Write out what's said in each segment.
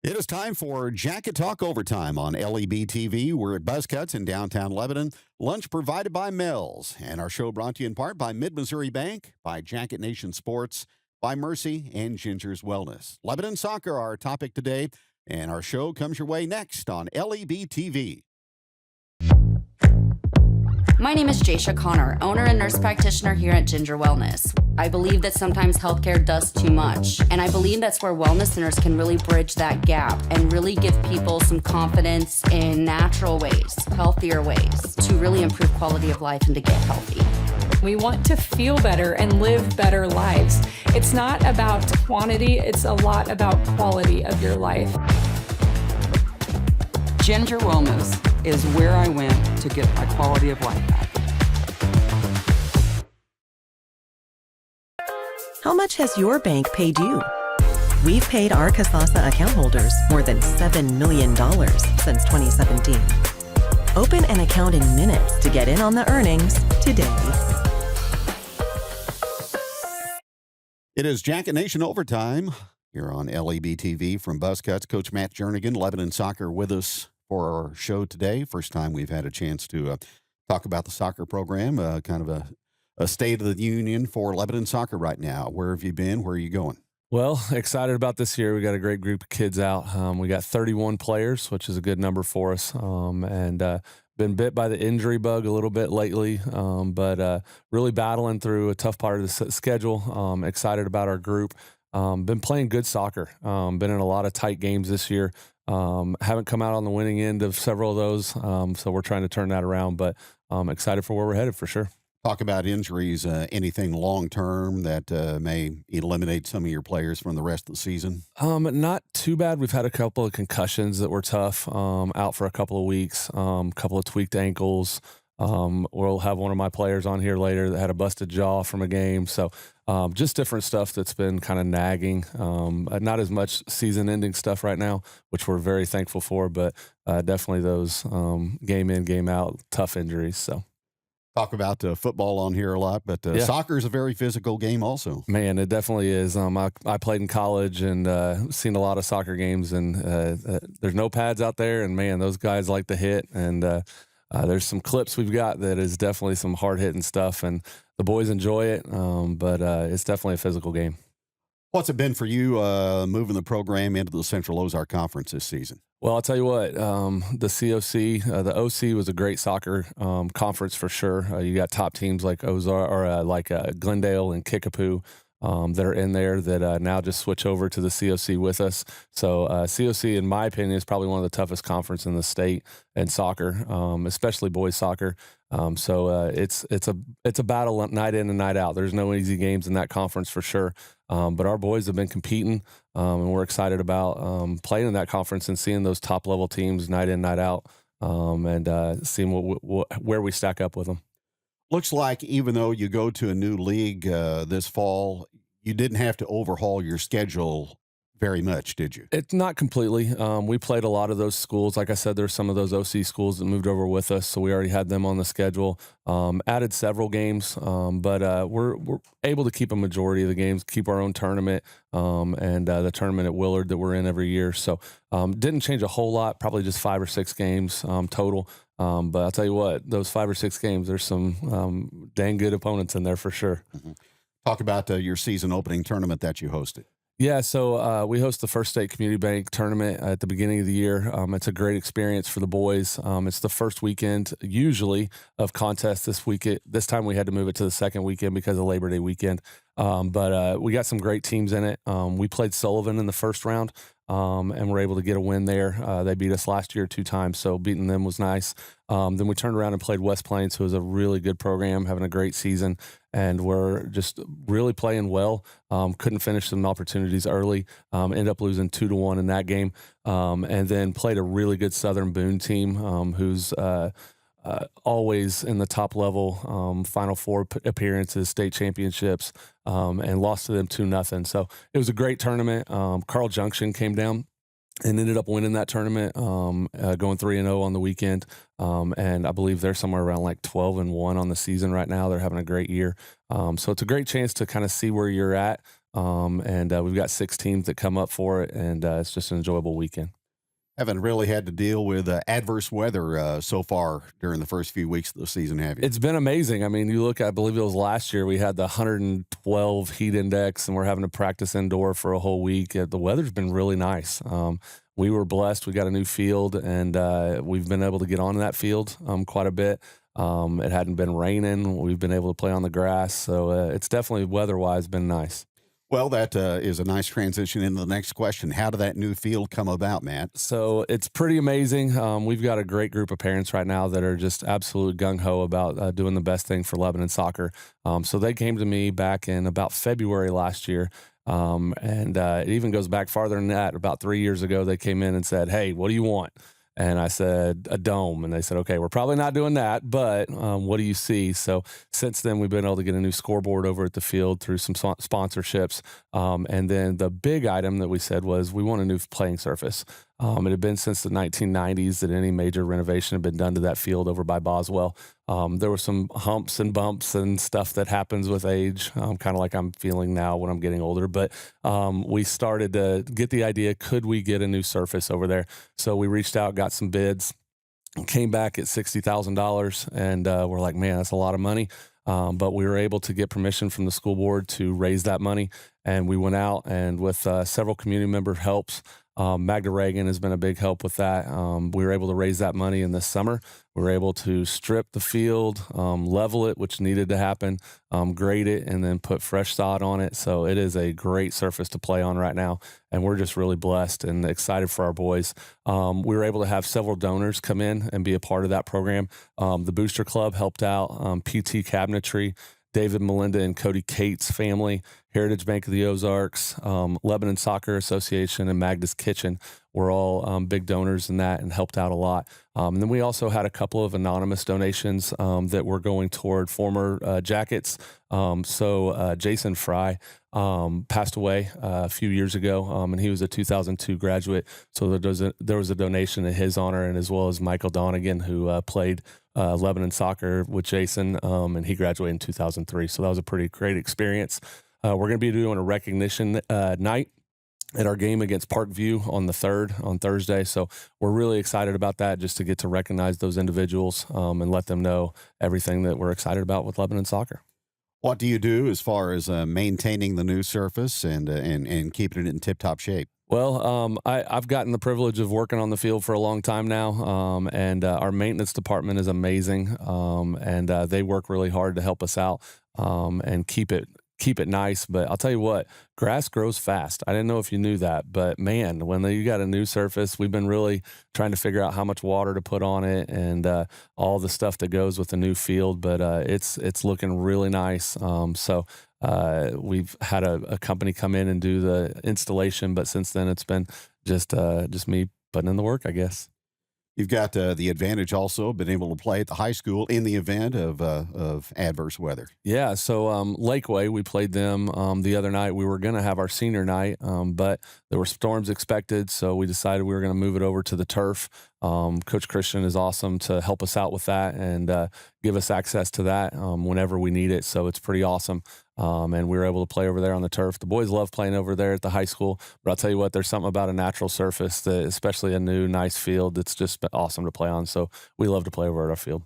It is time for Jacket Talk Overtime on LEB TV. We're at Buzzcuts in downtown Lebanon. Lunch provided by Mel's. And our show brought to you in part by Mid-Missouri Bank, by Jacket Nation Sports, by Mercy, and Ginger's Wellness. Lebanon soccer, our topic today. And our show comes your way next on LEB TV. My name is Jaysha Connor, owner and nurse practitioner here at Ginger Wellness. I believe that sometimes healthcare does too much, and I believe that's where wellness centers can really bridge that gap and really give people some confidence in natural ways, healthier ways, to really improve quality of life and to get healthy. We want to feel better and live better lives. It's not about quantity, it's a lot about quality of your life. Ginger Wellness is where I went to get my quality of life back. How much has your bank paid you? We've paid our Kasasa account holders more than $7 million since 2017. Open an account in minutes to get in on the earnings today. It is Jacket Nation Overtime here on LEB TV from Buzzcuts. Coach Matt Jernigan, Lebanon Soccer, with us for our show today. First time we've had a chance to talk about the soccer program, kind of a state of the union for Lebanon soccer right now. Where have you been? Where are you going? Well, excited about this year. We got a great group of kids out. We got 31 players, which is a good number for us. And been bit by the injury bug a little bit lately, but really battling through a tough part of the schedule. Excited about our group. Been playing good soccer. Been in a lot of tight games this year. Haven't come out on the winning end of several of those, so we're trying to turn that around. But excited for where we're headed for sure. Talk about injuries, anything long-term that may eliminate some of your players from the rest of the season? Not too bad. We've had a couple of concussions that were tough, out for a couple of weeks, couple of tweaked ankles. We'll have one of my players on here later that had a busted jaw from a game. So just different stuff that's been kind of nagging. Not as much season-ending stuff right now, which we're very thankful for, but definitely those game in, game out, tough injuries. So. Talk about football on here a lot, but soccer is a very physical game also. Man, it definitely is. I played in college and seen a lot of soccer games, and there's no pads out there, and, man, those guys like to hit, and there's some clips we've got that is definitely some hard-hitting stuff, and the boys enjoy it, but it's definitely a physical game. What's it been for you moving the program into the Central Ozark Conference this season? Well, I'll tell you what, the COC, the OC was a great soccer conference for sure. You got top teams like Ozark or like Glendale and Kickapoo that are in there that now just switch over to the COC with us. So COC, in my opinion, is probably one of the toughest conferences in the state in soccer, especially boys soccer. So it's a battle night in and night out. There's no easy games in that conference for sure. But our boys have been competing, and we're excited about playing in that conference and seeing those top-level teams night in, night out, and seeing where we stack up with them. Looks like even though you go to a new league this fall, you didn't have to overhaul your schedule very much, did you? It's not completely. We played a lot of those schools. Like I said, there's some of those OC schools that moved over with us, so we already had them on the schedule. Added several games, but we're able to keep a majority of the games, keep our own tournament, and the tournament at Willard that we're in every year. So didn't change a whole lot, probably just 5 or 6 games total. But I'll tell you what, those 5 or 6 games, there's some dang good opponents in there for sure. Mm-hmm. Talk about your season opening tournament that you hosted. Yeah, so we host the First State Community Bank tournament at the beginning of the year. It's a great experience for the boys. It's the first weekend, usually, of contests this weekend. This time we had to move it to the second weekend because of Labor Day weekend. But we got some great teams in it. We played Sullivan in the first round, and we're able to get a win there. They beat us last year 2 times, so beating them was nice. Then we turned around and played West Plains, who is a really good program, having a great season, and we're just really playing well. Couldn't finish some opportunities early, ended up losing 2-1 in that game, and then played a really good Southern Boone team who's always in the top level, Final Four appearances, state championships, and lost to them 2-0. So it was a great tournament. Carl Junction came down and ended up winning that tournament, going 3-0 on the weekend. And I believe they're somewhere around like 12-1 on the season right now. They're having a great year. So it's a great chance to kind of see where you're at. and we've got 6 teams that come up for it, and it's just an enjoyable weekend. Haven't really had to deal with adverse weather so far during the first few weeks of the season, have you? It's been amazing. I mean, you look, I believe it was last year, we had the 112 heat index, and we're having to practice indoor for a whole week. The weather's been really nice. We were blessed. We got a new field, and we've been able to get on that field quite a bit. It hadn't been raining. We've been able to play on the grass. So it's definitely weather-wise been nice. Well, that is a nice transition into the next question. How did that new field come about, Matt? So it's pretty amazing. We've got a great group of parents right now that are just absolute gung-ho about doing the best thing for Lebanon soccer. So they came to me back in about February last year. And it even goes back farther than that. About 3 years ago, they came in and said, "Hey, what do you want?" And I said, "A dome." And they said, "Okay, we're probably not doing that, but what do you see?" So since then, we've been able to get a new scoreboard over at the field through some sponsorships. And then the big item that we said was we want a new playing surface. It had been since the 1990s that any major renovation had been done to that field over by Boswell. There were some humps and bumps and stuff that happens with age, kind of like I'm feeling now when I'm getting older. But we started to get the idea, could we get a new surface over there? So we reached out, got some bids, came back at $60,000, and we're like, man, that's a lot of money. But we were able to get permission from the school board to raise that money. And we went out, and with several community member helps, Magda Reagan has been a big help with that. We were able to raise that money in this summer. We were able to strip the field, level it, which needed to happen, grade it, and then put fresh sod on it. So it is a great surface to play on right now, and we're just really blessed and excited for our boys. We were able to have several donors come in and be a part of that program. The Booster Club helped out, PT Cabinetry, David, Melinda, and Cody Cates' family, Heritage Bank of the Ozarks, Lebanon Soccer Association, and Magda's Kitchen were all big donors in that and helped out a lot. And then we also had a couple of anonymous donations that were going toward former Jackets. So Jason Fry passed away a few years ago, and he was a 2002 graduate. So there was a donation in his honor, and as well as Michael Donegan, who played Lebanon soccer with Jason, and he graduated in 2003. So that was a pretty great experience. We're going to be doing a recognition night at our game against Parkview on the 3rd on Thursday. So we're really excited about that, just to get to recognize those individuals and let them know everything that we're excited about with Lebanon soccer. What do you do as far as maintaining the new surface and keeping it in tip-top shape? Well, I've gotten the privilege of working on the field for a long time now, and our maintenance department is amazing, and they work really hard to help us out and keep it nice. But I'll tell you what, grass grows fast. I didn't know if you knew that, but man, when you got a new surface, we've been really trying to figure out how much water to put on it and all the stuff that goes with the new field. But it's looking really nice. So we've had a company come in and do the installation, but since then it's been just me putting in the work, I guess. You've got the advantage also of being able to play at the high school in the event of adverse weather. Yeah, so Lakeway, we played them the other night. We were going to have our senior night, but there were storms expected, so we decided we were going to move it over to the turf. Coach Christian is awesome to help us out with that and give us access to that whenever we need it, so it's pretty awesome. And we were able to play over there on the turf. The boys love playing over there at the high school, but I'll tell you what, there's something about a natural surface, that, especially a new, nice field, that's just awesome to play on. So we love to play over at our field.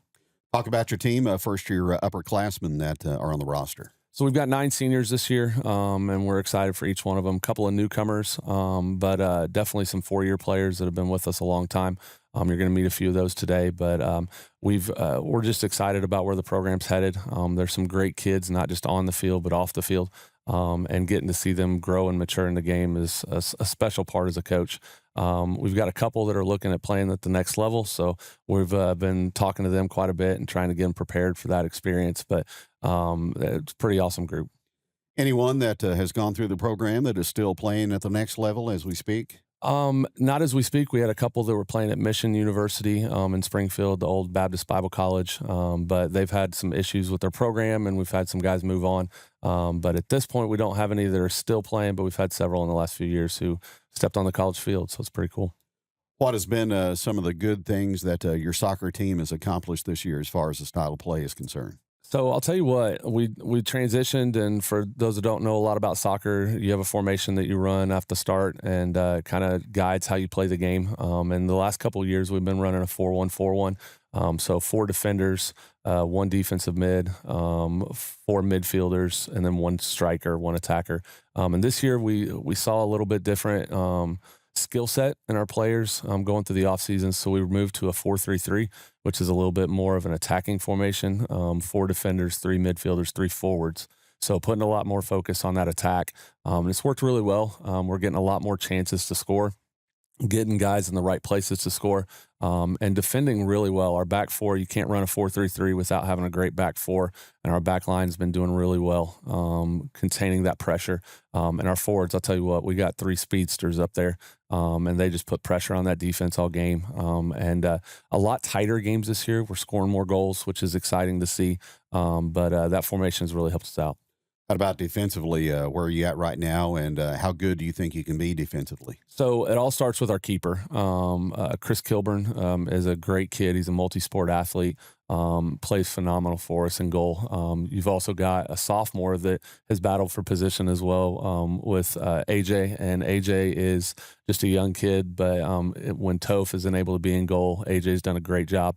Talk about your team, first-year upperclassmen that are on the roster. So we've got 9 seniors this year, and we're excited for each one of them. A couple of newcomers, but definitely some 4-year players that have been with us a long time. You're going to meet a few of those today, but we're just excited about where the program's headed. There's some great kids, not just on the field, but off the field, and getting to see them grow and mature in the game is a special part as a coach. We've got a couple that are looking at playing at the next level, so we've been talking to them quite a bit and trying to get them prepared for that experience, but it's a pretty awesome group. Anyone that has gone through the program that is still playing at the next level as we speak? Not as we speak. We had a couple that were playing at Mission University in Springfield, the old Baptist Bible College, but they've had some issues with their program, and we've had some guys move on. But at this point, we don't have any that are still playing, but we've had several in the last few years who stepped on the college field, so it's pretty cool. What has been some of the good things that your soccer team has accomplished this year as far as the style of play is concerned? So I'll tell you what, we transitioned, and for those that don't know a lot about soccer, you have a formation that you run off the start, and kind of guides how you play the game. And the last couple of years, we've been running a 4-1-4-1. So 4 defenders, 1 defensive mid, 4 midfielders, and then 1 striker, 1 attacker. And this year we saw a little bit different skill set in our players going through the offseason. So we moved to a 4-3-3, which is a little bit more of an attacking formation. 4 defenders, 3 midfielders, 3 forwards. So putting a lot more focus on that attack. And it's worked really well. We're getting a lot more chances to score, getting guys in the right places to score, and defending really well. Our back 4, you can't run a 4-3-3 without having a great back 4, and our back line has been doing really well, containing that pressure. And our forwards, I'll tell you what, we got 3 speedsters up there, and they just put pressure on that defense all game. And a lot tighter games this year. We're scoring more goals, which is exciting to see, but that formation has really helped us out. How about defensively? Where are you at right now, and how good do you think you can be defensively? So it all starts with our keeper. Chris Kilburn is a great kid. He's a multi-sport athlete, plays phenomenal for us in goal. You've also got a sophomore that has battled for position as well, with AJ, and AJ is just a young kid, but when Toph isn't able to be in goal, AJ's done a great job.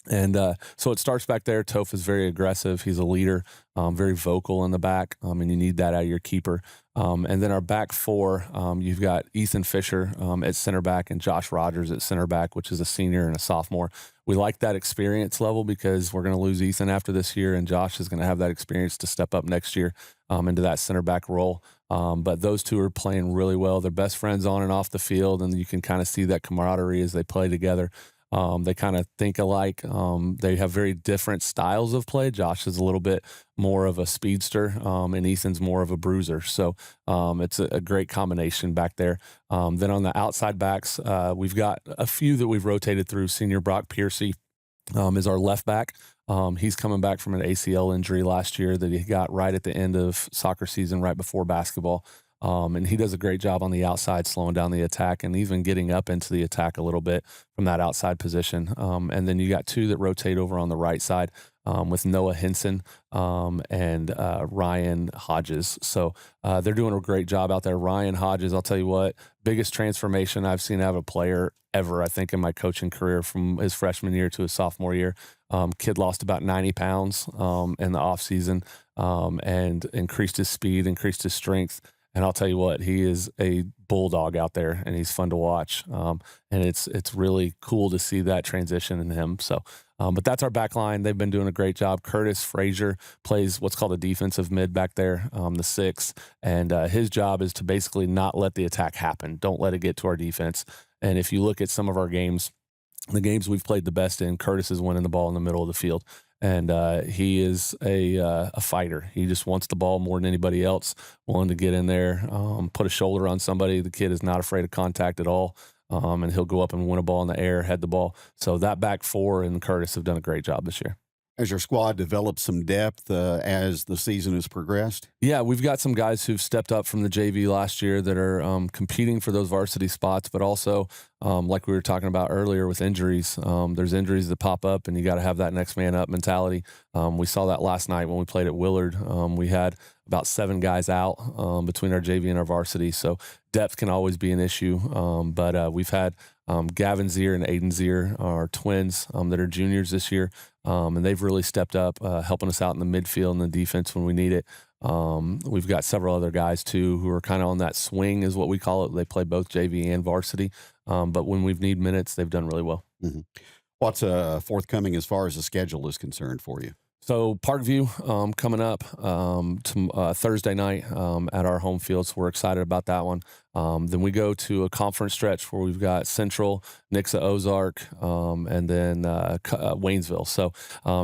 And so it starts back there. Toph is very aggressive. He's a leader, very vocal in the back, and you need that out of your keeper. And then our back 4, you've got Ethan Fisher at center back and Josh Rogers at center back, which is a senior and a sophomore. We like that experience level because we're going to lose Ethan after this year, and Josh is going to have that experience to step up next year into that center back role. But those 2 are playing really well. They're best friends on and off the field, and you can kind of see that camaraderie as they play together. They kind of think alike. They have very different styles of play. Josh is a little bit more of a speedster, and Ethan's more of a bruiser. So it's a great combination back there. Then on the outside backs, we've got a few that we've rotated through. Senior Brock Piercy is our left back. He's coming back from an ACL injury last year that he got right at the end of soccer season, right before basketball. And he does a great job on the outside, slowing down the attack and even getting up into the attack a little bit from that outside position. And then you got 2 that rotate over on the right side with Noah Henson and Ryan Hodges. So they're doing a great job out there. Ryan Hodges, I'll tell you what, biggest transformation I've seen out of a player ever, I think, in my coaching career from his freshman year to his sophomore year. Kid lost about 90 pounds in the offseason and increased his speed, increased his strength. And I'll tell you what, he is a bulldog out there, and he's fun to watch. And it's really cool to see that transition in him. So, but that's our back line. They've been doing a great job. Curtis Frazier plays what's called a defensive mid back there, the 6. And his job is to basically not let the attack happen. Don't let it get to our defense. And if you look at some of our games, the games we've played the best in, Curtis is winning the ball in the middle of the field. And he is a fighter. He just wants the ball more than anybody else, willing to get in there, put a shoulder on somebody. The kid is not afraid of contact at all, and he'll go up and win a ball in the air, head the ball. So that back 4 and Curtis have done a great job this year. Has your squad developed some depth as the season has progressed? Yeah, we've got some guys who've stepped up from the JV last year that are competing for those varsity spots, but also, like we were talking about earlier with injuries, there's injuries that pop up, and you got to have that next man up mentality. We saw that last night when we played at Willard. We had about 7 guys out between our JV and our varsity, so depth can always be an issue, but we've had Gavin Zier and Aiden Zier are twins that are juniors this year, and they've really stepped up, helping us out in the midfield and the defense when we need it. We've got several other guys, too, who are kind of on that swing is what we call it. They play both JV and varsity, but when we've need minutes, they've done really well. Mm-hmm. What's forthcoming as far as the schedule is concerned for you? So Parkview coming up to Thursday night at our home field, so we're excited about that one. Then we go to a conference stretch where we've got Central, Nixa Ozark, and then Waynesville. So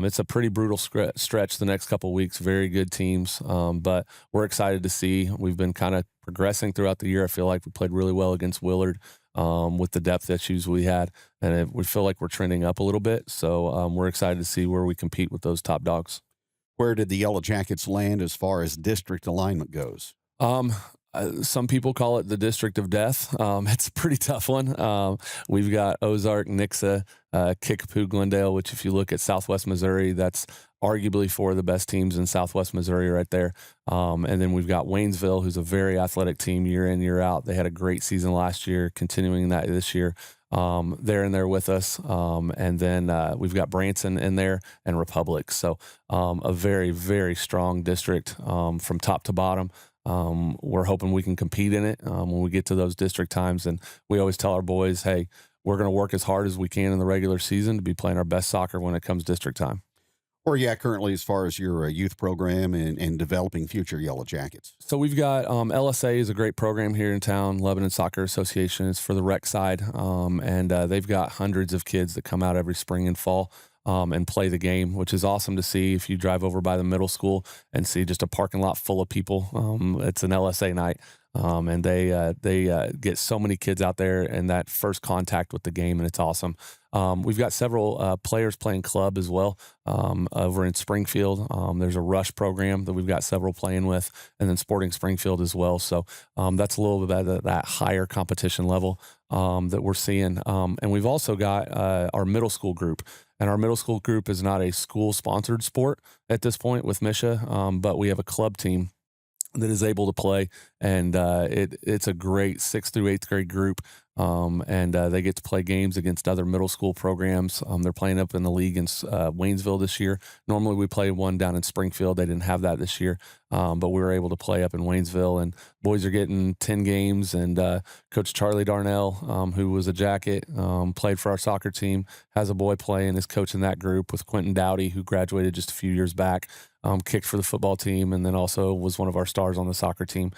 it's a pretty brutal stretch the next couple of weeks. Very good teams, but we're excited to see. We've been kind of progressing throughout the year. I feel like we played really well against Willard with the depth issues we had, and we feel like we're trending up a little bit. So we're excited to see where we compete with those top dogs. Where did the Yellow Jackets land as far as district alignment goes? Some people call it the District of Death. It's a pretty tough one. We've got Ozark, Nixa, Kickapoo, Glendale, which if you look at Southwest Missouri, that's arguably four of the best teams in Southwest Missouri right there. And then we've got Waynesville, who's a very athletic team year in, year out. They had a great season last year, continuing that this year. They're in there with us. And then we've got Branson in there and Republic. So a very, very strong district from top to bottom. We're hoping we can compete in it when we get to those district times. And we always tell our boys, hey, we're going to work as hard as we can in the regular season to be playing our best soccer when it comes district time. Where are you at currently as far as your youth program and developing future Yellow Jackets? So we've got LSA is a great program here in town. Lebanon Soccer Association is for the rec side. And they've got hundreds of kids that come out every spring and fall and play the game, which is awesome to see. If you drive over by the middle school and see just a parking lot full of people, it's an LSA night. And they get so many kids out there and that first contact with the game, and it's awesome. We've got several players playing club as well over in Springfield. There's a rush program that we've got several playing with, and then Sporting Springfield as well. So that's a little bit of that higher competition level that we're seeing. And we've also got our middle school group. And our middle school group is not a school-sponsored sport at this point with Misha, but we have a club team that is able to play, and it's a great 6th through 8th grade group, and they get to play games against other middle school programs. They're playing up in the league in Waynesville this year. Normally we play one down in Springfield. They didn't have that this year, but we were able to play up in Waynesville, and boys are getting 10 games, and Coach Charlie Darnell, who was a Jacket, played for our soccer team, has a boy playing, is coaching that group with Quentin Dowdy, who graduated just a few years back. Kicked for the football team, and then also was one of our stars on the soccer team.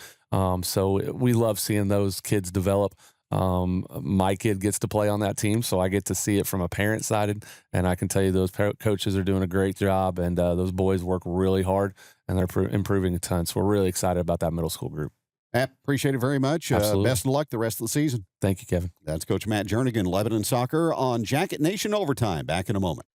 So we love seeing those kids develop. My kid gets to play on that team, so I get to see it from a parent side, and I can tell you those coaches are doing a great job, and those boys work really hard, and they're improving a ton. So we're really excited about that middle school group. Appreciate it very much. Best of luck the rest of the season. Thank you, Kevin. That's Coach Matt Jernigan, Lebanon Soccer on Jacket Nation Overtime. Back in a moment.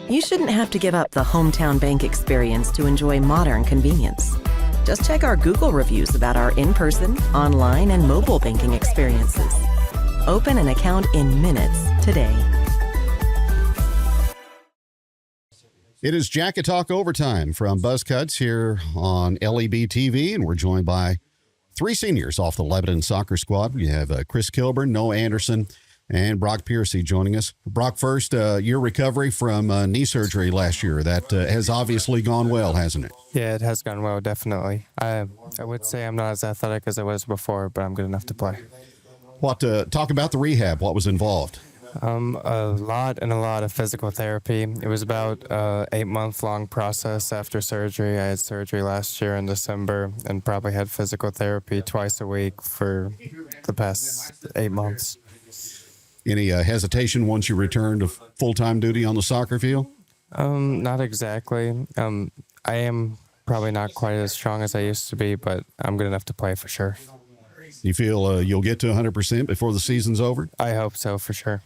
You shouldn't have to give up the hometown bank experience to enjoy modern convenience. Just check our Google reviews about our in-person, online, and mobile banking experiences. Open an account in minutes today. It is Jacket Talk Overtime from Buzzcuts here on LEB TV, and we're joined by three seniors off the Lebanon soccer squad. We have Chris Kilburn, Noah Anderson, and Brock Piercy joining us. Brock, first, your recovery from knee surgery last year. That has obviously gone well, hasn't it? Yeah, it has gone well, definitely. I would say I'm not as athletic as I was before, but I'm good enough to play. Talk about the rehab. What was involved? A lot of physical therapy. It was about 8-month-long process after surgery. I had surgery last year in December and probably had physical therapy twice a week for the past 8 months. Any hesitation once you returned to full-time duty on the soccer field? Not exactly. I am probably not quite as strong as I used to be, but I'm good enough to play for sure. You feel you'll get to 100% before the season's over? I hope so, for sure.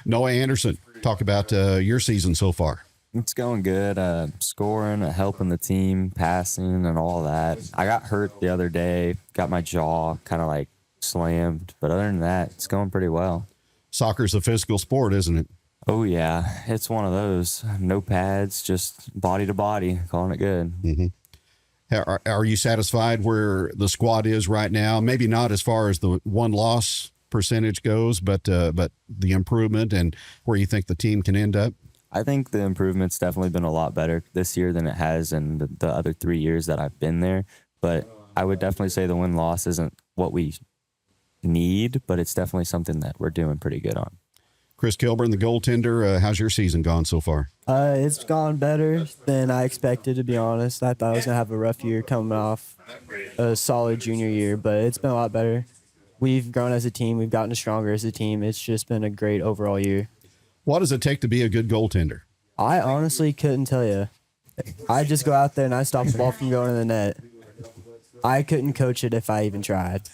Noah Anderson, talk about your season so far. It's going good. Scoring, helping the team, passing, and all that. I got hurt the other day, got my jaw kind of like slammed, but other than that, it's going pretty well. Soccer's a physical sport, isn't it? Oh, yeah. It's one of those. No pads, just body to body, calling it good. Mm-hmm. Are you satisfied where the squad is right now? Maybe not as far as the one-loss percentage goes, but the improvement and where you think the team can end up? I think the improvement's definitely been a lot better this year than it has in the other 3 years that I've been there. But I would definitely say the win-loss isn't what we need, but it's definitely something that we're doing pretty good on. Chris Kilburn, the goaltender, how's your season gone so far? It's gone better than I expected, to be honest. I thought I was going to have a rough year coming off a solid junior year, but it's been a lot better. We've grown as a team. We've gotten stronger as a team. It's just been a great overall year. What does it take to be a good goaltender? I honestly couldn't tell you. I just go out there and I stop the ball from going in the net. I couldn't coach it if I even tried.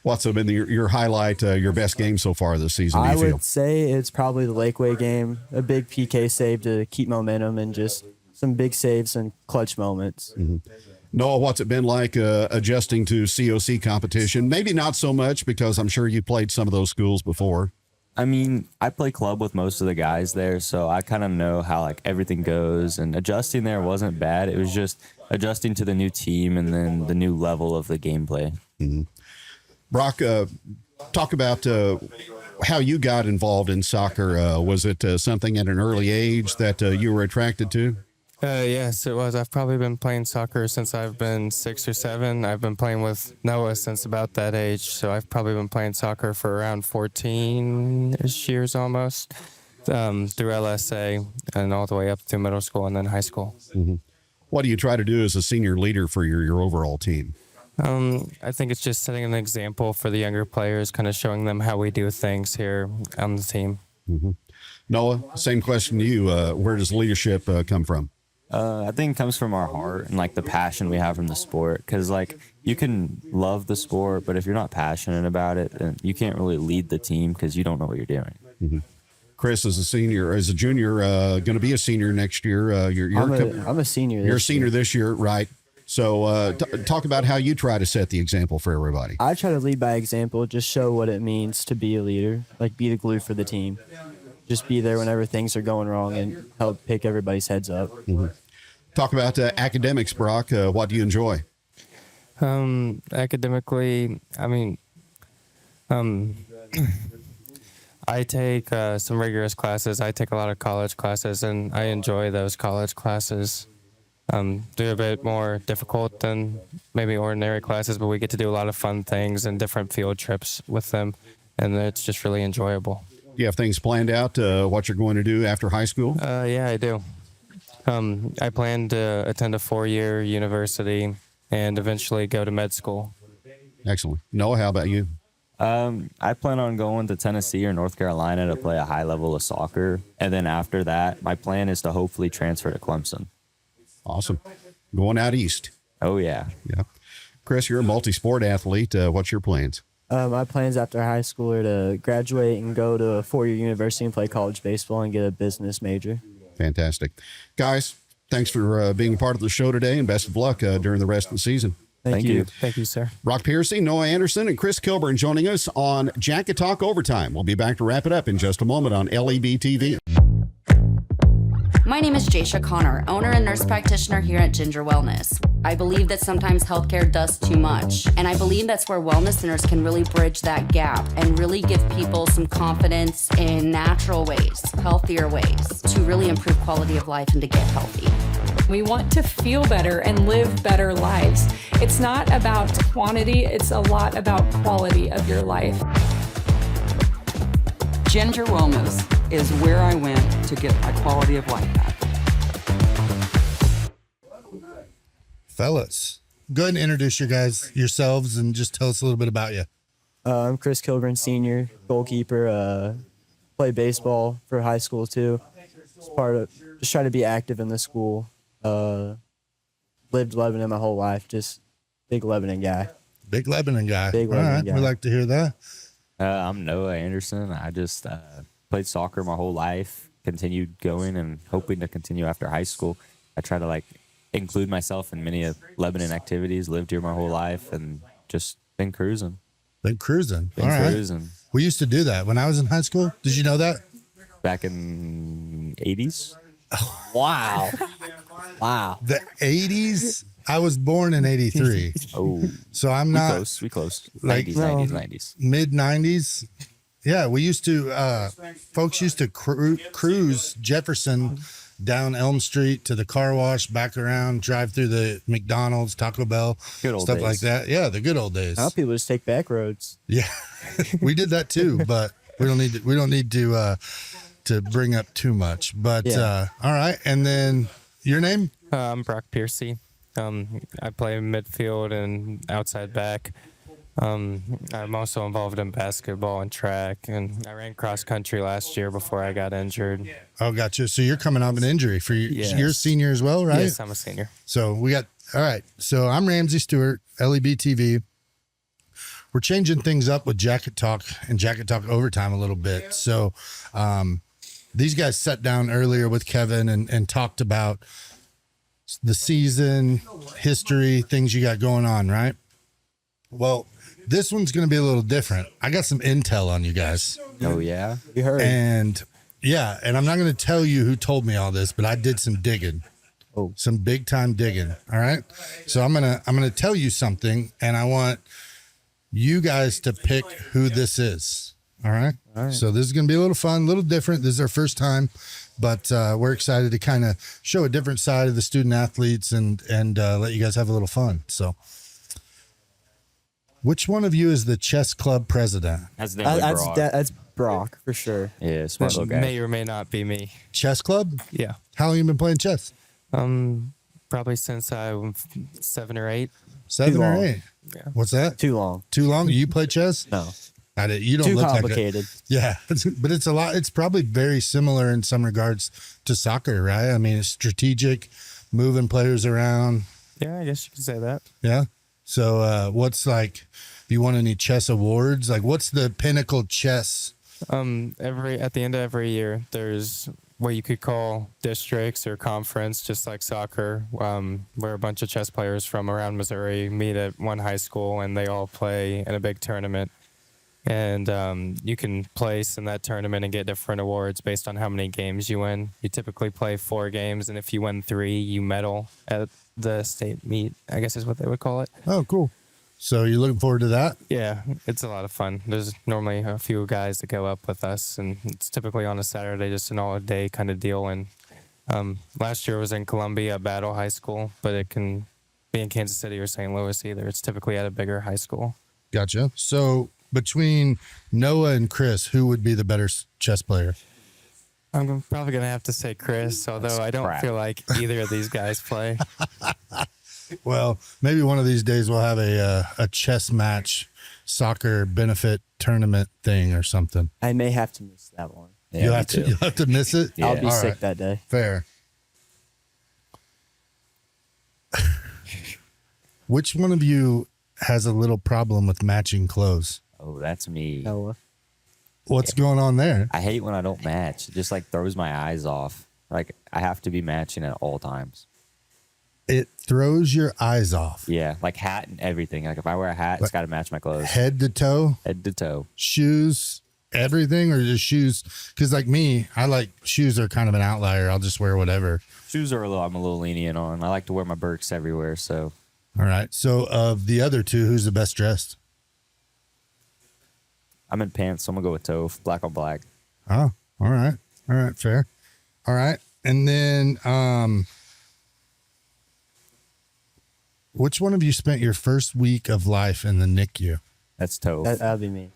What's been your highlight, your best game so far this season? I would say it's probably the Lakeway game, a big PK save to keep momentum and just some big saves and clutch moments. Mm-hmm. Noah, what's it been like adjusting to COC competition? Maybe not so much because I'm sure you played some of those schools before. I mean, I play club with most of the guys there, so I kind of know how like everything goes, and adjusting there wasn't bad. It was just adjusting to the new team and then the new level of the gameplay. Mm-hmm. Brock, talk about how you got involved in soccer. Was it something at an early age that you were attracted to? Yes, it was. I've probably been playing soccer since I've been 6 or 7. I've been playing with Noah since about that age, so I've probably been playing soccer for around 14-ish years almost, through LSA and all the way up through middle school and then high school. Mm-hmm. What do you try to do as a senior leader for your overall team? I think it's just setting an example for the younger players, kind of showing them how we do things here on the team. Mm-hmm. Noah, same question to you. Where does leadership come from? I think it comes from our heart and like the passion we have from the sport. Because like you can love the sport, but if you're not passionate about it, then you can't really lead the team because you don't know what you're doing. Mm-hmm. Chris, as a junior, going to be a senior next year. I'm a senior. You're a senior this year, right? So talk about how you try to set the example for everybody. I try to lead by example, just show what it means to be a leader, like be the glue for the team. Just be there whenever things are going wrong and help pick everybody's heads up. Mm-hmm. Talk about academics, Brock. What do you enjoy? Academically, I mean, I take some rigorous classes. I take a lot of college classes, and I enjoy those college classes. They're a bit more difficult than maybe ordinary classes, but we get to do a lot of fun things and different field trips with them, and it's just really enjoyable. Do you have things planned out, what you're going to do after high school? Yeah, I do. I plan to attend a 4-year university and eventually go to med school. Excellent. Noah, how about you? I plan on going to Tennessee or North Carolina to play a high level of soccer. And then after that, my plan is to hopefully transfer to Clemson. Awesome. Going out east. Oh, yeah. Yeah. Chris, you're a multi-sport athlete. What's your plans? My plans after high school are to graduate and go to a 4-year university and play college baseball and get a business major. Fantastic. Guys, thanks for being part of the show today, and best of luck during the rest of the season. Thank you. Thank you, sir. Brock Piercy, Noah Anderson, and Chris Kilburn joining us on Jacket Talk Overtime. We'll be back to wrap it up in just a moment on LEB TV. My name is Jaisha Connor, owner and nurse practitioner here at Ginger Wellness. I believe that sometimes healthcare does too much, and I believe that's where wellness centers can really bridge that gap and really give people some confidence in natural ways, healthier ways, to really improve quality of life and to get healthy. We want to feel better and live better lives. It's not about quantity, it's a lot about quality of your life. Ginger Wellness is where I went to get my quality of life back. Fellas, go ahead and introduce yourselves and just tell us a little bit about you. I'm Chris Kilburn, senior, goalkeeper, play baseball for high school too. Just try to be active in the school. Lived Lebanon my whole life, just big Lebanon guy. Big Lebanon guy. Big All Lebanon right, guy. we like to hear that. I'm Noah Anderson. I just played soccer my whole life, continued going and hoping to continue after high school. I try to include myself in many of Lebanon activities, lived here my whole life, and just been cruising. Been cruising. Been All right. cruising. We used to do that when I was in high school. Did you know that? Back in 80s. Wow. Wow. The 80s? I was born in 83. Oh, So I'm not we close. Like- 90s, No. 90s. mid 90s. Yeah, we used to, folks used to cruise Jefferson down Elm Street to the car wash, back around, drive through the McDonald's, Taco Bell, Good old stuff days. like that. Yeah, the good old days. Now people just take back roads. Yeah, we did that too. But We don't need to bring up too much. But Yeah. all right. And then your name? I'm Brock Piercy. I play midfield and outside back. I'm also involved in basketball and track, and I ran cross country last year before I got injured. Oh, gotcha. So you're coming off an injury for Yes. you're a senior as well, right? Yes, I'm a senior. So we got, all right. So I'm Ramsey Stewart, LEB TV. We're changing things up with Jacket Talk and Jacket Talk Overtime a little bit. So these guys sat down earlier with Kevin and talked about the season, history, things you got going on, right? Well, this one's going to be a little different. I got some intel on you guys. Oh yeah. You heard. And yeah, and I'm not going to tell you who told me all this, but I did some digging. Oh. Some big time digging. All right. So I'm going to tell you something, and I want you guys to pick who this is. All right. All right. So this is going to be a little fun, a little different. This is our first time, but we're excited to kind of show a different side of the student athletes and let you guys have a little fun. So which one of you is the chess club president? That's definitely Brock. That's Brock for sure. Yeah, smart That little guy. may or may not be me. Chess club? Yeah. How long you been playing chess? Probably since I was 7 or 8. 7 or long. 8. Yeah. What's that? Too long. Too long? You play chess? No. I did. You don't Too look complicated. like it. Yeah, but it's a lot. It's probably very similar in some regards to soccer, right? I mean, it's strategic, moving players around. Yeah, I guess you could say that. Yeah. So, what's like? If you won any chess awards, like what's the pinnacle chess? At the end of every year, there's what you could call districts or conference, just like soccer, where a bunch of chess players from around Missouri meet at one high school and they all play in a big tournament. And you can place in that tournament and get different awards based on how many games you win. You typically play 4 games, and if you win 3, you medal at the state meet, I guess is what they would call it. Oh, cool. So you're looking forward to that? Yeah, it's a lot of fun. There's normally a few guys that go up with us, and it's typically on a Saturday, just an all-day kind of deal. And last year was in Columbia, Battle High School, but it can be in Kansas City or St. Louis either. It's typically at a bigger high school. Gotcha. So between Noah and Chris, who would be the better chess player? I'm probably going to have to say Chris, although I don't crap. feel like either of these guys play. Well, maybe one of these days we'll have a chess match, soccer benefit tournament thing or something. I may have to miss that one. Yeah, you'll me have too. you'll have to miss it. Yeah. I'll be All sick right. that day. Fair. Which one of you has a little problem with matching clothes? Oh, that's me. Noah. What's going on there? I hate when I don't match. It just like throws my eyes off. Like I have to be matching at all times. It throws your eyes off. Yeah, like hat and everything. Like if I wear a hat, it's got to match my clothes, Head to toe, head to toe. shoes, everything, or just shoes? Because like me, I like shoes are kind of an outlier. I'll just wear whatever. Shoes are I'm a little lenient on. I like to wear my Birks everywhere. So All right. So of the other two, who's the best dressed? I'm in pants, so I'm gonna go with Toph, black on black. Oh, all right. All right. Fair. All right. And then, which one of you spent your first week of life in the NICU? That's Toph. That'd be me.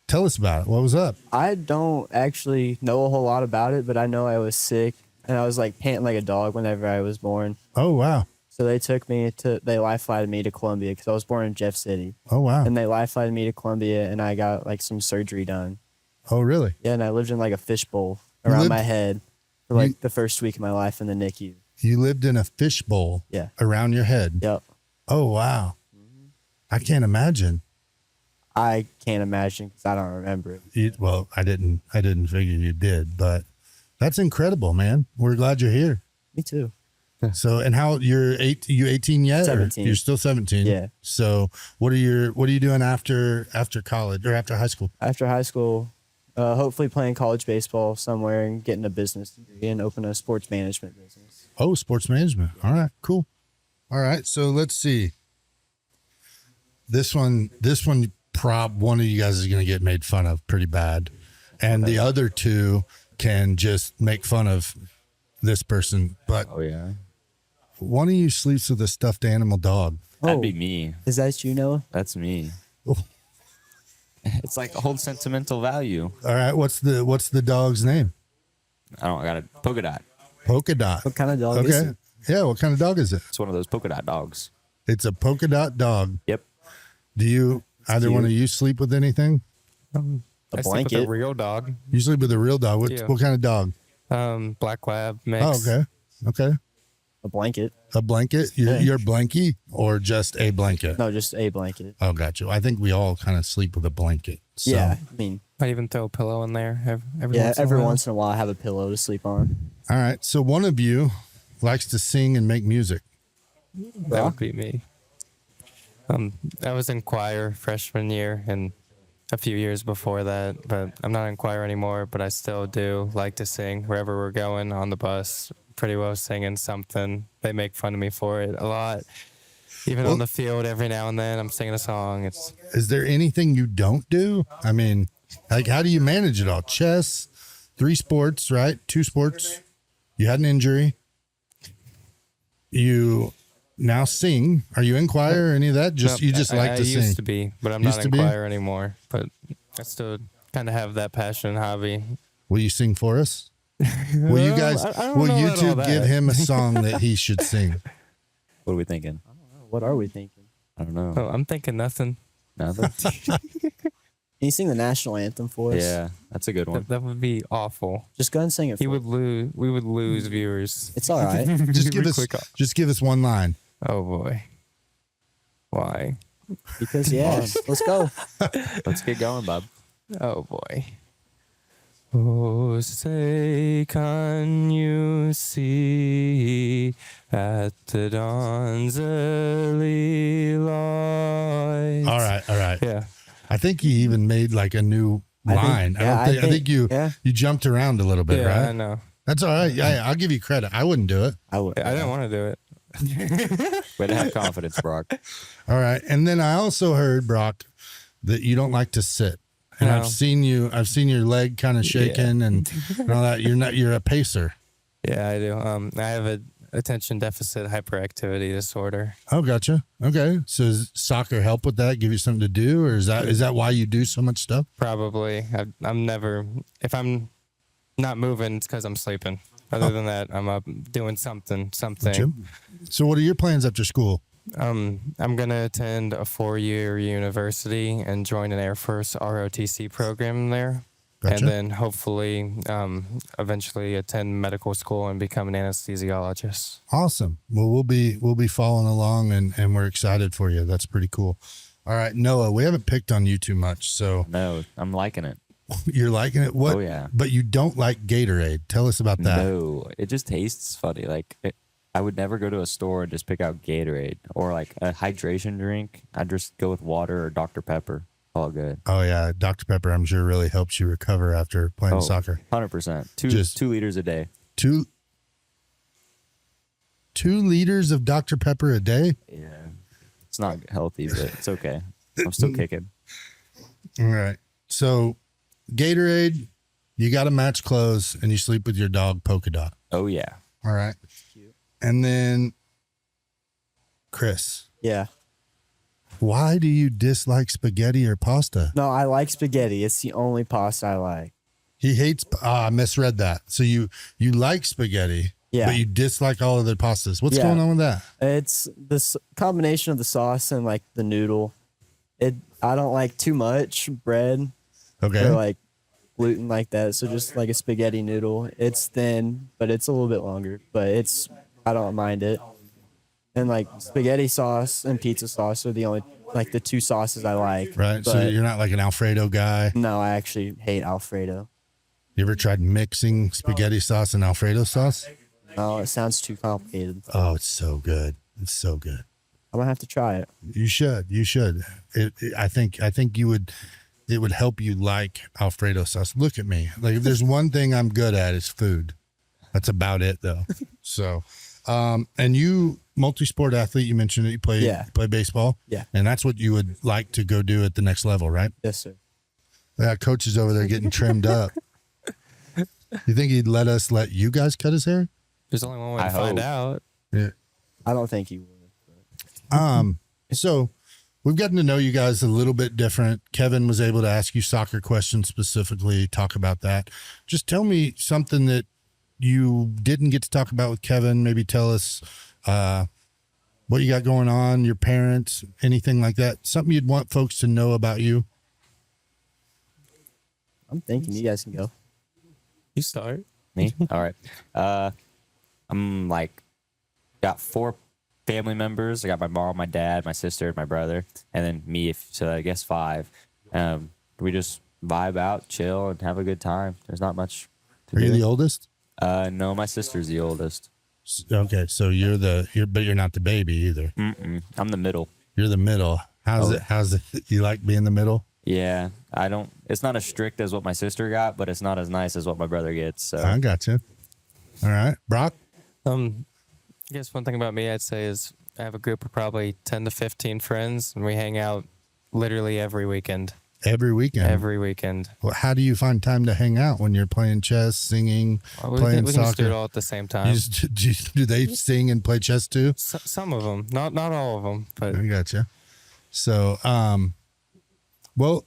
Tell us about it. What was up? I don't actually know a whole lot about it, but I know I was sick and I was like panting like a dog whenever I was born. Oh, wow. So they life flighted me to Columbia because I was born in Jeff City. Oh, wow. And they life flighted me to Columbia and I got like some surgery done. Oh, really? Yeah, and I lived in like a fishbowl You around lived- my head for like the first week of my life in the NICU. You lived in a fishbowl Yeah. around your head. Yep. Oh, wow. I can't imagine. I can't imagine because I don't remember it. Well, I didn't figure you did, but that's incredible, man. We're glad you're here. Me too. So, and how you 18 yet? Or 17. You're still 17. Yeah. So what are you doing after college or after high school? After high school, hopefully playing college baseball somewhere and getting a business degree and open a sports management business. Oh, sports management. All right, cool. All right. So let's see. This one, one of you guys is going to get made fun of pretty bad. And the other two can just make fun of this person. But Oh yeah, one of you sleeps with a stuffed animal dog. that'd be me. Is that you, Noah? That's me. It's like holds sentimental value. All right. What's the dog's name? I got a polka dot. Polka dot. What kind of dog is Okay. it? Yeah. What kind of dog is it? It's one of those polka dot dogs. It's a polka dot dog. Yep. Do you either one of you sleep with anything? A I sleep with blanket. a real dog. You sleep with a real dog. Yeah. What kind of dog? Black lab mix. Oh, okay. Okay. A blanket. A blanket? You're blankie or just a blanket? No, just a blanket. Oh, got you. I think we all kind of sleep with a blanket. So. Yeah, I mean, I even throw a pillow in there every once in a while I have a pillow to sleep on. All right. So one of you likes to sing and make music. That would be me. I was in choir freshman year and a few years before that, but I'm not in choir anymore, but I still do like to sing wherever we're going on the bus, pretty well singing something. They make fun of me for it a lot. Even on the field, every now and then I'm singing a song. Is there anything you don't do? I mean, like, how do you manage it all? Chess, 3 sports, right? 2 sports. You had an injury. You now sing. Are you in choir or any of that? You just like I to sing? used to be, but I'm Used not to in be? choir anymore. But I still kind of have that passion and hobby. Will you sing for us? Will you guys? I don't Will know you about two all that. give him a song that he should sing? What are we thinking? What are we thinking? I don't know. Oh, I'm thinking nothing. Nothing. Can you sing the national anthem for us? Yeah, that's a good one. That would be awful. Just go ahead and sing it. He For would us. lose. We would lose viewers. It's all right. Just give Real us. quick. Just give us one line. Oh boy. Why? Because yes, let's go. Let's get going, Bob. Oh boy. Oh, say can you see at the dawn's early light? All right. Yeah. I think he even made like a new line. I think you jumped around a little bit, Yeah, right? I know. That's all right. Yeah, I'll give you credit. I wouldn't do it. I would. I didn't want to do it. Way to have confidence, Brock. All right. And then I also heard, Brock, that you don't like to sit. And No. I've seen your leg kind of shaking and all that. You're a pacer. Yeah, I do. I have a attention deficit hyperactivity disorder. Oh, gotcha. Okay. So does soccer help with that? Give you something to do? Or is that why you do so much stuff? Probably. I'm never, if I'm not moving, it's because I'm sleeping. Other than that, I'm up doing something. Gotcha. So what are your plans after school? I'm going to attend a 4-year university and join an Air Force ROTC program there. Gotcha. And then hopefully eventually attend medical school and become an anesthesiologist. Awesome. Well, we'll be following along and we're excited for you. That's pretty cool. All right, Noah, we haven't picked on you too much, so No, I'm liking it. you're liking it. What? Oh, yeah. But you don't like Gatorade. Tell us about that. No, it just tastes funny. Like I would never go to a store and just pick out Gatorade or like a hydration drink. I'd just go with water or Dr. Pepper. All good. Oh yeah, Dr. Pepper, I'm sure really helps you recover after playing soccer. 100%. Just 2 liters a day. 2 liters of Dr. Pepper a day. Yeah. It's not healthy, but it's okay. I'm still kicking. All right. So Gatorade, you got to match clothes and you sleep with your dog Polka Dot. Oh, yeah. All right. And then Chris, Yeah. why do you dislike spaghetti or pasta? No, I like spaghetti. It's the only pasta I like. He hates. I misread that. So you like spaghetti, Yeah. but you dislike all other pastas. What's Yeah. going on with that? It's this combination of the sauce and like the noodle. I don't like too much bread Okay. or like gluten like that. So just like a spaghetti noodle. It's thin, but it's a little bit longer. But I don't mind it. And like spaghetti sauce and pizza sauce are the only like the 2 sauces I like. Right. So But you're not like an Alfredo guy. no, I actually hate Alfredo. You ever tried mixing spaghetti sauce and Alfredo sauce? No, it sounds too complicated. Oh, it's so good. It's so good. I'm gonna have to try it. You should. You should. I think you would. It would help you like Alfredo sauce. Look at me. Like if there's one thing I'm good at, it's food. That's about it though. So, and you multi-sport athlete. You mentioned that you play baseball. Yeah. And that's what you would like to go do at the next level, right? Yes, sir. That coach is over there getting trimmed up. You think he'd let you guys cut his hair? There's only one way to I find hope. out. Yeah. I don't think he would. So we've gotten to know you guys a little bit different. Kevin was able to ask you soccer questions specifically, talk about that. Just tell me something that you didn't get to talk about with Kevin. Maybe tell us what you got going on, your parents, anything like that. Something you'd want folks to know about you. I'm thinking you guys can go. You start. Me? All right. I'm like, got 4 family members. I got my mom, my dad, my sister, my brother, and then me. So I guess 5. We just vibe out, chill, and have a good time. There's not much to Are do. you the oldest? No, my sister's the oldest. Okay, so but you're not the baby either. Mm-mm. I'm the middle. You're the middle. How's it? You like being the middle? Yeah, it's not as strict as what my sister got, but it's not as nice as what my brother gets. So I got you. All right, Brock. I guess one thing about me I'd say is I have a group of probably 10 to 15 friends, and we hang out literally every weekend. Every weekend. Every weekend. Well, how do you find time to hang out when you're playing chess, singing, We playing can soccer? just do it all at the same time. Do they sing and play chess too? Some of them, not all of them, but I gotcha. So, well,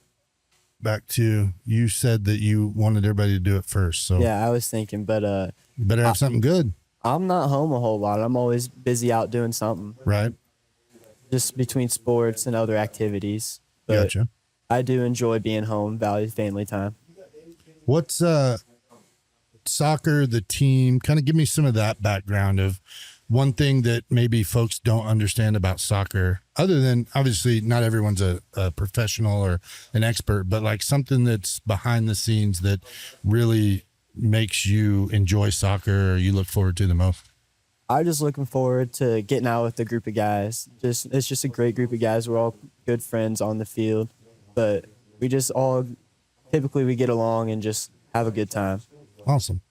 back to you said that you wanted everybody to do it first. So Yeah, I was thinking, but you better have something good, I'm not home a whole lot. I'm always busy out doing something, right? just between sports and other activities. But Gotcha. I do enjoy being home, value family time. What's soccer, the team? Kind of give me some of that background of one thing that maybe folks don't understand about soccer, other than obviously not everyone's a professional or an expert, but like something that's behind the scenes that really makes you enjoy soccer or you look forward to the most. I'm just looking forward to getting out with a group of guys. It's just a great group of guys. We're all good friends on the field, but we just all typically we get along and just have a good time. Awesome.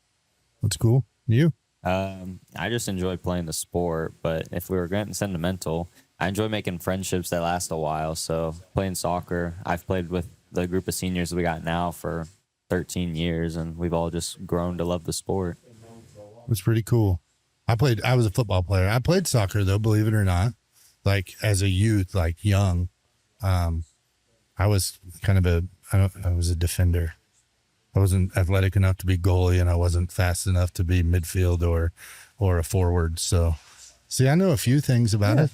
That's cool. You? I just enjoy playing the sport, but if we were getting sentimental, I enjoy making friendships that last a while. So playing soccer, I've played with the group of seniors we got now for 13 years, and we've all just grown to love the sport. That's pretty cool. I was a football player. I played soccer though, believe it or not, like as a youth, like young. I was kind of I was a defender. I wasn't athletic enough to be goalie, and I wasn't fast enough to be midfield or a forward. So, see, I know a few things about it.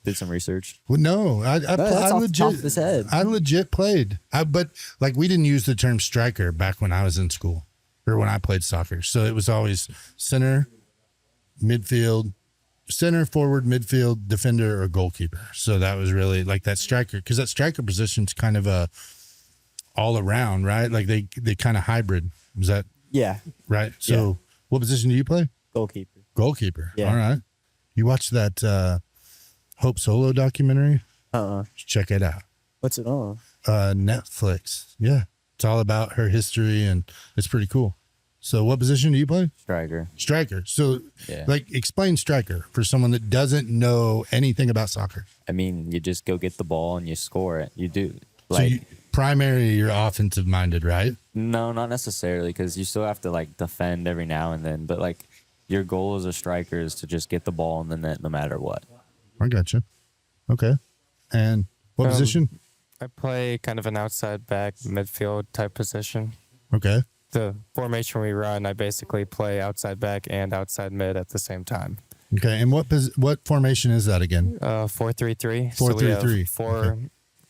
Did some research. Well, no, I off the top of his head. I legit played. But like we didn't use the term striker back when I was in school or when I played soccer. So it was always center, midfield, center, forward, midfield, defender, or goalkeeper. So that was really like that striker, because that striker position's kind of a all around, right? Like they kind of hybrid. Is that Yeah, right? So what position do you play? goalkeeper. Goalkeeper. Yeah. All right. You watched that Hope Solo documentary? Check it out. What's it on? Netflix. Yeah. It's all about her history, and it's pretty cool. So what position do you play? Striker. Striker. So Yeah. like explain striker for someone that doesn't know anything about soccer. I mean, you just go get the ball and you score it. You do. So Like, primary, you're offensive minded, right? no, not necessarily, because you still have to like defend every now and then. But like, your goal as a striker is to just get the ball in the net no matter what. I gotcha. Okay. And what position? I play kind of an outside back midfield type position. Okay. The formation we run, I basically play outside back and outside mid at the same time. Okay. And what formation is that again? 4-3-3. 4-3-3. So we have 4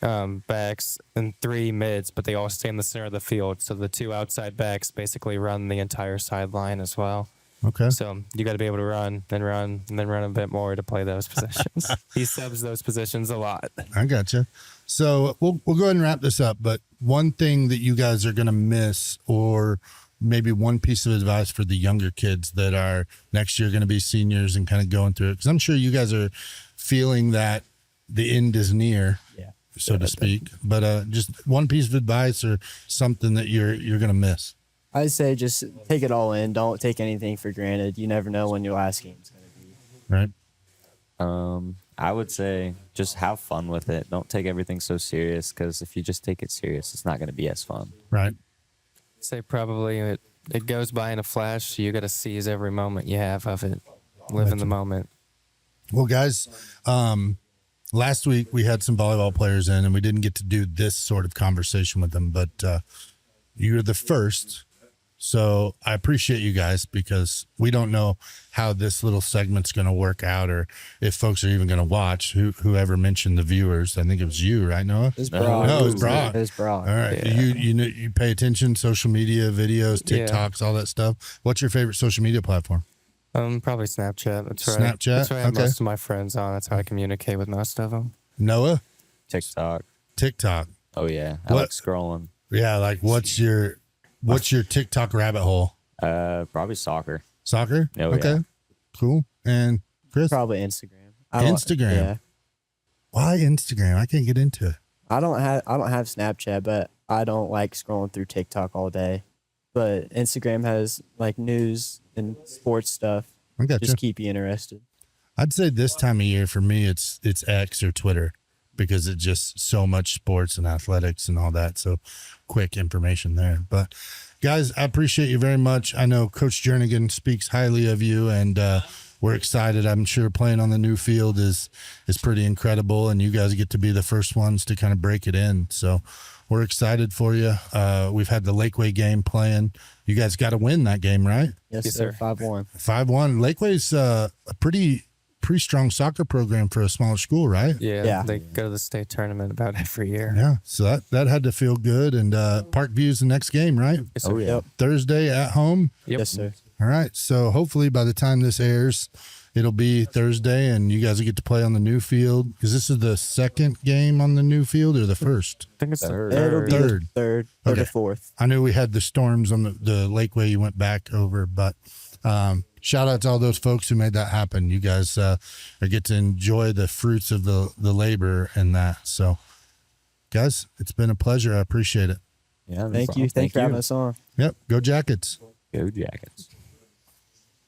Okay. backs and 3 mids, but they all stay in the center of the field. So the 2 outside backs basically run the entire sideline as well. Okay. So you got to be able to run, then run, and then run a bit more to play those positions. He subs those positions a lot. I gotcha. So we'll go ahead and wrap this up. But one thing that you guys are going to miss, or maybe one piece of advice for the younger kids that are next year going to be seniors and kind of going through it, because I'm sure you guys are feeling that the end is near, so to speak. But just one piece of advice or something that you're going to miss. I'd say just take it all in. Don't take anything for granted. You never know when your last game's going to be. Right. I would say just have fun with it. Don't take everything so serious, because if you just take it serious, it's not going to be as fun. Right. Say probably it goes by in a flash. So you got to seize every moment you have of it. Live in the moment. Well, guys, last week we had some volleyball players in, and we didn't get to do this sort of conversation with them, but you're the first. So I appreciate you guys, because we don't know how this little segment's going to work out, or if folks are even going to watch. Whoever mentioned the viewers, I think it was you, right, Noah? It was Brock. No, it was Brock. It was Brock. All right. Yeah. You pay attention, social media, videos, Yeah. TikToks, all that stuff. What's your favorite social media platform? Probably Snapchat. That's right. Snapchat? That's what I have Okay. most of my friends on. That's how I communicate with most of them. Noah? TikTok. TikTok. Oh yeah, I What- like scrolling. Yeah, like what's your TikTok rabbit hole? Probably soccer. Soccer? Oh, okay. yeah. Cool. And Chris? Probably Instagram. I don't- Instagram. Yeah. Why Instagram? I can't get into it. I don't have Snapchat, but I don't like scrolling through TikTok all day. But Instagram has like news and sports stuff. I got Just you. keep you interested. I'd say this time of year for me, it's X or Twitter, because it's just so much sports and athletics and all that. So quick information there. But guys, I appreciate you very much. I know Coach Jernigan speaks highly of you, and we're excited. I'm sure playing on the new field is pretty incredible, and you guys get to be the first ones to kind of break it in. So we're excited for you. We've had the Lakeway game playing. You guys got to win that game, right? Yes, Yes, sir. sir. 5-1. 5-1. Lakeway's a pretty strong soccer program for a smaller school, right? Yeah. They go to the state tournament about every year. Yeah. So that had to feel good. And Parkview's the next game, right? Yes, sir. Oh yeah. Yep. Thursday at home. Yep. Yes, sir. All right. So hopefully by the time this airs, it'll be Thursday, and you guys will get to play on the new field. Because this is the second game on the new field, or the first? I think it's the Third. It'll third. be Third. the third or Okay. the fourth. I knew we had the storms on the Lakeway you went back over, but shout out to all those folks who made that happen. You guys get to enjoy the fruits of the labor and that. So, guys, it's been a pleasure. I appreciate it. Yeah. no Thank problem. you. Thanks for having us on. Yep. Go Jackets. Go Jackets.